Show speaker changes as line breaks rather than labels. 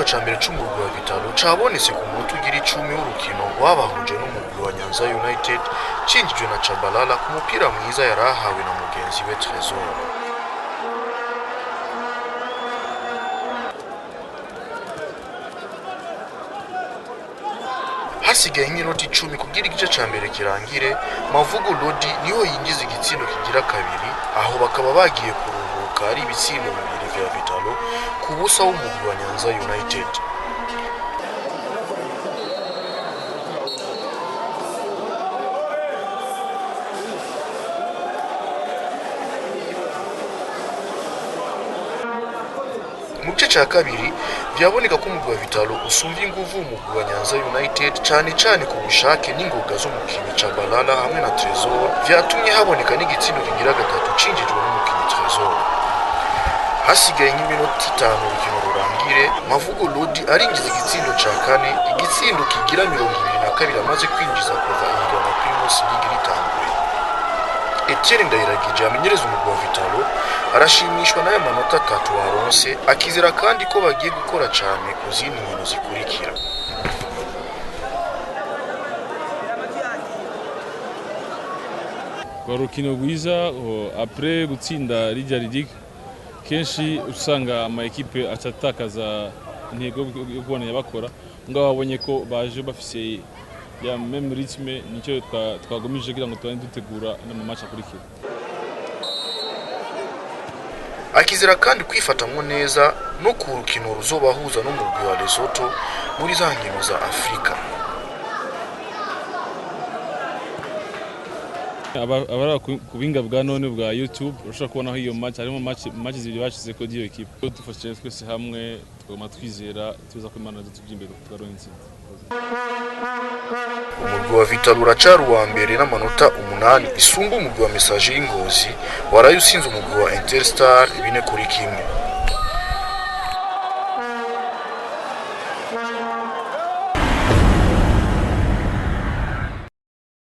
igitsindwa ca mbere c'umugwi wa Vitalo cabonetse ku munota ugira 10 w'urukino rwabahuje n'umugwi wa Nyanza United cinjijwe na Chabalala ku mupira mwiza yarahawe na mugenzi we Trésor. Hasigaye iminota 10 kugira igice ca mbere kirangire, Mavugo Lodi niho yinjiza igitsindo kigira kabiri, aho bakaba bagiye kuruhuka ari ibitsindo bibiri vya Vitalo ku busa w'umugwi wa Nyanza United. Mu gice ca kabiri vyaboneka ko umugwi wa Vitalo usumva inguvu umugwi wa Nyanza United cane ku bushake n'ingoga z'umukinyi Chabalala hamwe na Trésor, vyatumye haboneka n'igitsindo kigira gatatu cinjijwe n'umukinyi Trésor. Hasigaye nk'iminota 5 urukino rurangire, Mavugo Lodi arinjiza igitsindo ca kane, igitsindo kigira 22 amaze kwinjiza kuva ingano Primus League ritanguye. Etienne Ndayiragije amenyereza umugwi wa Vitalo arashimishwa n'aya manota 3 waronse, akizera kandi ko bagiye gukora cane ku zindi nkino zikurikira.
Kwa rukino rwiza après gutsinda rijya ridik kenshi usanga ama equipe atatakaza intego yo kubona bakora ngo babonye ko baje bafise ya même rythme nicyo twagomije kugira ngo tubane dutegura no match akurikira.
Akizera kandi kwifatamwo neza no ku rukino ruzobahuza n'umugwi wa Lesotho muri za nkino za Afrika.
Abara kubinga bwa none bwa YouTube ushaka kubona iyo match harimo match zibiri bashize ko diyo equipe dufashe twese hamwe twoma twizera tuza kwimana dutubyimbere tugaronka intsinzi.
Umugwi wa Vitalo uracara uwa mbere n'amanota 8 isumba umugwi wa Message y'Ingozi waraye usinze umugwi wa Interstar 4-1.